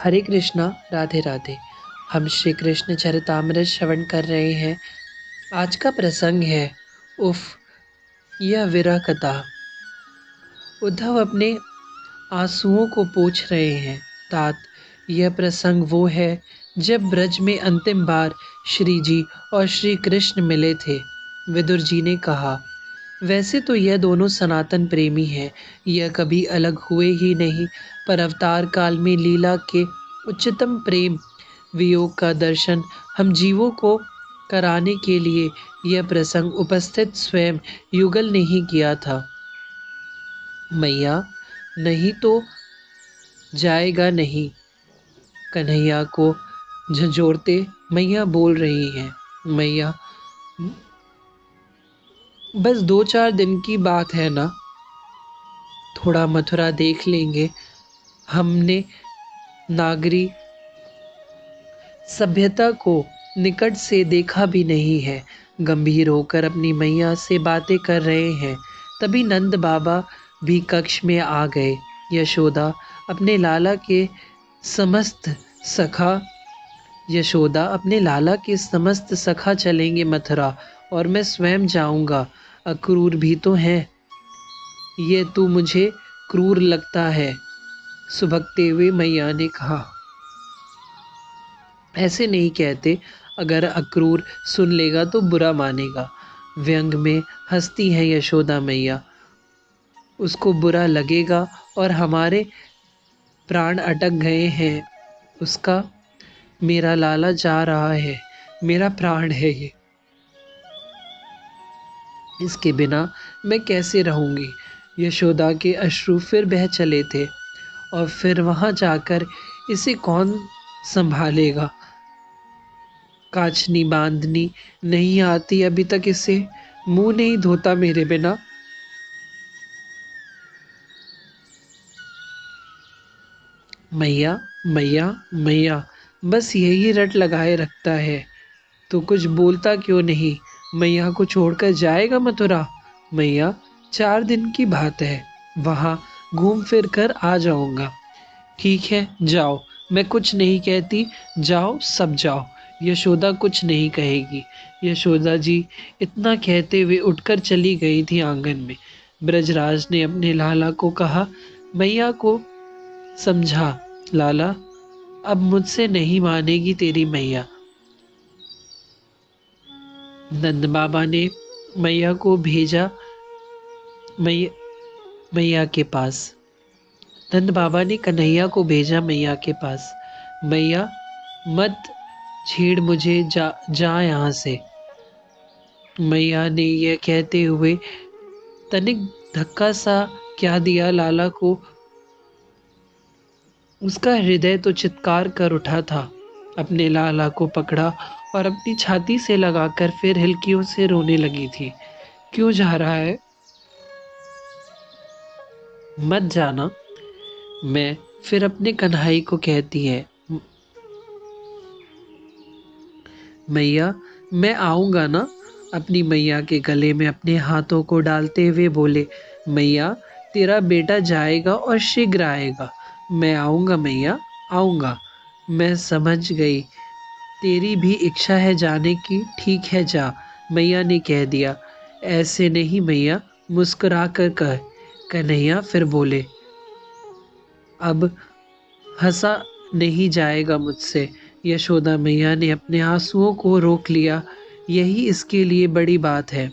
हरे कृष्णा, राधे राधे। हम श्री कृष्ण चरितामृत श्रवण कर रहे हैं। आज का प्रसंग है उफ, यह विरह कथा। उद्धव अपने आंसुओं को पोंछ रहे हैं। तात, यह प्रसंग वो है जब ब्रज में अंतिम बार श्री जी और श्री कृष्ण मिले थे। विदुर जी ने कहा, वैसे तो यह दोनों सनातन प्रेमी हैं, यह कभी अलग हुए ही नहीं, पर अवतार काल में लीला के उच्चतम प्रेम वियोग का दर्शन हम जीवों को कराने के लिए यह प्रसंग उपस्थित स्वयं युगल ने ही किया था। मैया, नहीं तो जाएगा नहीं। कन्हैया को झंझोड़ते मैया बोल रही हैं। मैया, बस 2-4 दिन की बात है ना, थोड़ा मथुरा देख लेंगे। हमने नागरी सभ्यता को निकट से देखा भी नहीं है। गंभीर होकर अपनी मैया से बातें कर रहे हैं। तभी नंद बाबा भी कक्ष में आ गए। यशोदा अपने लाला के समस्त सखा यशोदा अपने लाला के समस्त सखा चलेंगे मथुरा, और मैं स्वयं जाऊंगा। अक्रूर भी तो है। ये तू मुझे क्रूर लगता है, सुबकते हुए मैया ने कहा। ऐसे नहीं कहते, अगर अक्रूर सुन लेगा तो बुरा मानेगा। व्यंग में हंसती है यशोदा मैया। उसको बुरा लगेगा और हमारे प्राण अटक गए हैं। उसका मेरा लाला जा रहा है, मेरा प्राण है ये। इसके बिना मैं कैसे रहूंगी। यशोदा के अश्रु फिर बह चले थे। और फिर वहां जाकर इसे कौन संभालेगा। काचनी बांधनी नहीं आती अभी तक इसे, मुंह नहीं धोता मेरे बिना। मैया, मैया, मैया, बस यही रट लगाए रखता है। तो कुछ बोलता क्यों नहीं। मैया को छोड़कर जाएगा मथुरा। मैया, 4 दिन की बात है, वहां घूम फिर कर आ जाऊंगा। ठीक है, जाओ, मैं कुछ नहीं कहती। जाओ, सब जाओ। यशोदा कुछ नहीं कहेगी। यशोदा जी इतना कहते हुए उठकर चली गई थी आंगन में। ब्रजराज ने अपने लाला को कहा, मैया को समझा। लाला, अब मुझसे नहीं मानेगी तेरी मैया। नंद बाबा ने मैया को भेजा मैया मैया के पास। नंद बाबा ने कन्हैया को भेजा मैया के पास। मैया, मत छेड़ मुझे, जा यहाँ से। मैया ने यह कहते हुए तनिक धक्का सा क्या दिया लाला को। उसका हृदय तो चित्कार कर उठा था। अपने लाला को पकड़ा और अपनी छाती से लगाकर फिर हिल्कियों से रोने लगी थी। क्यों जा रहा है? मत जाना। मैं फिर अपने कन्हई को कहती है। मैया, मैं आऊंगा ना। अपनी मैया के गले में अपने हाथों को डालते हुए बोले, मैया, तेरा बेटा जाएगा और शीघ्र आएगा। मैं आऊंगा मैया, आऊंगा। मैं समझ गई, तेरी भी इच्छा है जाने की। ठीक है, जा, मैया ने कह दिया। ऐसे नहीं मैया, मुस्कुरा कर कह। कन्हैया फिर बोले, अब हंसा नहीं जाएगा मुझसे। यशोदा मैया ने अपने आंसुओं को रोक लिया। यही इसके लिए बड़ी बात है।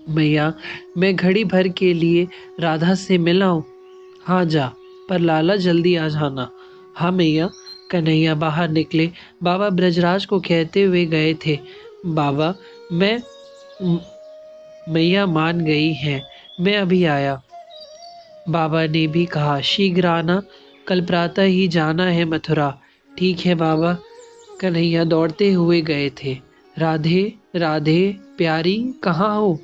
मैया, मैं घड़ी भर के लिए राधा से मिला हूं। हाँ जा, पर लाला जल्दी आ जाना। हाँ मैया। कन्हैया बाहर निकले। बाबा ब्रजराज को कहते हुए गए थे, बाबा, मैं मैया मान गई हैं, मैं अभी आया। बाबा ने भी कहा, शीघ्र आना, कल प्रातः ही जाना है मथुरा। ठीक है बाबा। कन्हैया दौड़ते हुए गए थे। राधे राधे प्यारी, कहाँ हो?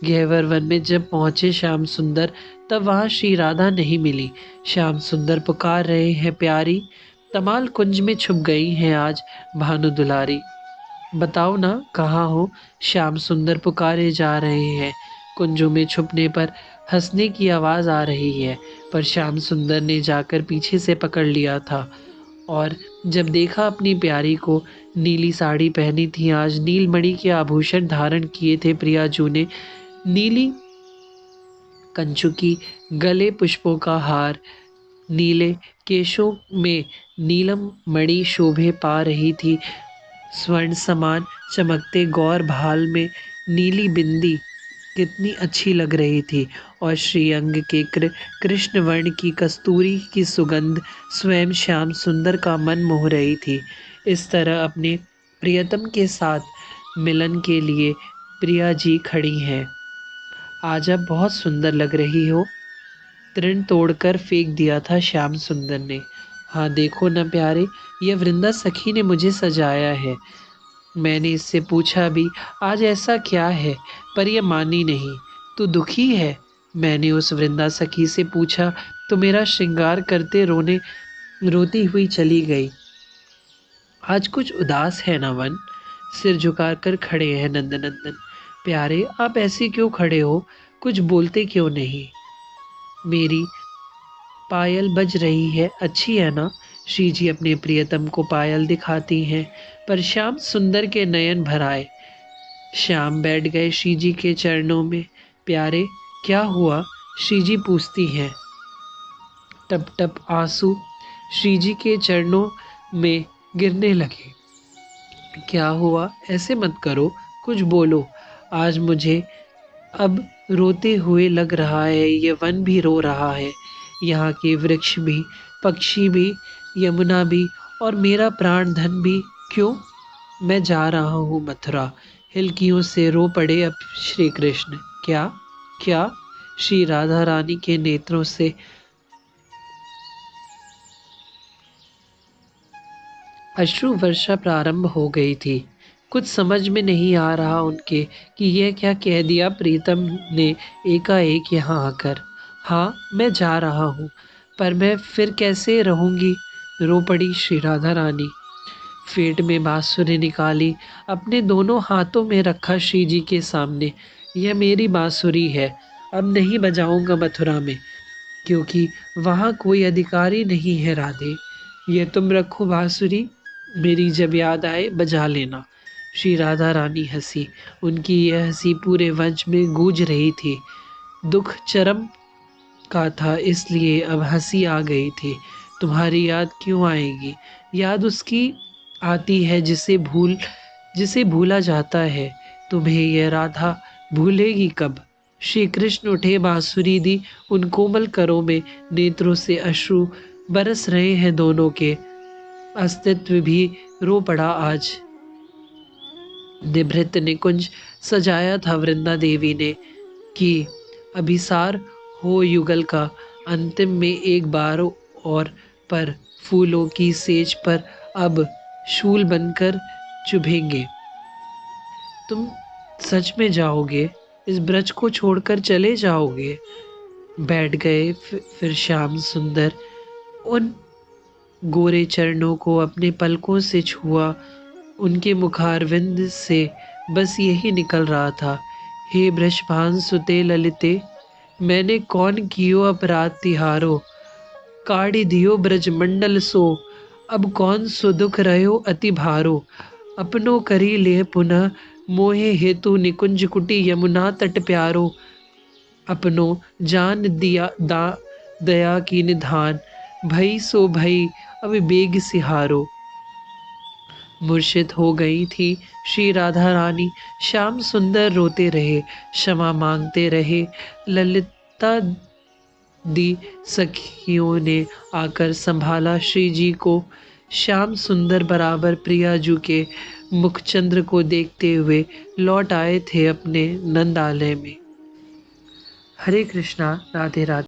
गहवर वन में जब पहुंचे श्याम सुंदर, तब वहां श्री राधा नहीं मिली। श्याम सुंदर पुकार रहे हैं, प्यारी, तमाल कुंज में छुप गई हैं आज भानु दुलारी। बताओ ना, कहाँ हो? श्याम सुंदर पुकारे जा रहे हैं। कुंजों में छुपने पर हंसने की आवाज़ आ रही है। पर श्याम सुंदर ने जाकर पीछे से पकड़ लिया था और जब देखा अपनी प्यारी को, नीली साड़ी पहनी थी, आज नीलमणि के आभूषण धारण किए थे प्रियाजू ने, नीली कंचुकी, गले पुष्पों का हार, नीले केशों में नीलम मणि शोभे पा रही थी, स्वर्ण समान चमकते गौर भाल में नीली बिंदी कितनी अच्छी लग रही थी और श्रीअंग के कृष्ण वर्ण की कस्तूरी की सुगंध स्वयं श्याम सुंदर का मन मोह रही थी। इस तरह अपने प्रियतम के साथ मिलन के लिए प्रिया जी खड़ी हैं। आज आप बहुत सुंदर लग रही हो, तृण तोड़कर फेंक दिया था श्याम सुंदर ने। हाँ देखो न प्यारे, यह वृंदा सखी ने मुझे सजाया है। मैंने इससे पूछा भी आज ऐसा क्या है, पर यह मानी नहीं। तू दुखी है? मैंने उस वृंदा सखी से पूछा तो मेरा श्रृंगार करते रोती हुई चली गई। आज कुछ उदास है ना वन? सिर झुकाकर खड़े हैं नंदनंदन। प्यारे आप ऐसे क्यों खड़े हो, कुछ बोलते क्यों नहीं? मेरी पायल बज रही है, अच्छी है ना? श्री जी अपने प्रियतम को पायल दिखाती हैं, पर श्याम सुंदर के नयन भर आए। श्याम बैठ गए श्री जी के चरणों में। प्यारे क्या हुआ? श्री जी पूछती हैं। टप टप आंसू श्री जी के चरणों में गिरने लगे। क्या हुआ? ऐसे मत करो, कुछ बोलो। आज मुझे अब रोते हुए लग रहा है, ये वन भी रो रहा है, यहाँ के वृक्ष भी, पक्षी भी, यमुना भी और मेरा प्राण धन भी। क्यों? मैं जा रहा हूँ मथुरा। हिलकियों से रो पड़े अब श्री कृष्ण। क्या क्या? श्री राधा रानी के नेत्रों से अश्रु वर्षा प्रारंभ हो गई थी। कुछ समझ में नहीं आ रहा उनके कि यह क्या कह दिया प्रीतम ने एकाएक यहाँ आकर। हाँ मैं जा रहा हूँ, पर मैं फिर कैसे रहूँगी? रो पड़ी श्री राधा रानी। फेट में बांसुरी निकाली, अपने दोनों हाथों में रखा श्री जी के सामने। यह मेरी बांसुरी है, अब नहीं बजाऊंगा मथुरा में, क्योंकि वहाँ कोई अधिकारी नहीं है राधे। ये तुम रखो बांसुरी, मेरी जब याद आए बजा लेना। श्री राधा रानी हंसी। उनकी यह हंसी पूरे वंश में गूंज रही थी। दुख चरम का था, इसलिए अब हंसी आ गई थी। तुम्हारी याद क्यों आएगी? याद उसकी आती है जिसे भूला जाता है। तुम्हें यह राधा भूलेगी कब? श्री कृष्ण उठे, बांसुरी दी, उन कोमल करों में नेत्रों से अश्रु बरस रहे हैं। दोनों के अस्तित्व भी रो पड़ा आज। निभृत निकुंज सजाया था वृंदा देवी ने कि अभिसार हो युगल का। अंतिम में एक बार और पर फूलों की सेज पर अब शूल बनकर चुभेंगे। तुम सच में जाओगे? इस ब्रज को छोड़कर चले जाओगे? बैठ गए फिर श्याम सुंदर। उन गोरे चरणों को अपने पलकों से छुआ। उनके मुखारविंद से बस यही निकल रहा था, हे ब्रजभान सुते ललिते, मैंने कौन कियो अपराध तिहारो, काढ़ी दियो ब्रज मंडल सो, अब कौन सो दुख रहो अति भारो, अपनो करी ले पुनः मोहे हेतु निकुंज कुटी यमुना तट प्यारो, अपनो जान दिया दया की निधान, भई सो भई अब बेग सिहारो। मूर्छित हो गई थी श्री राधा रानी। श्याम सुंदर रोते रहे, क्षमा मांगते रहे। ललिता दी सखियों ने आकर संभाला श्री जी को। श्याम सुंदर बराबर प्रियाजू के मुखचंद्र को देखते हुए लौट आए थे अपने नंदालय में। हरे कृष्णा, राधे राधे।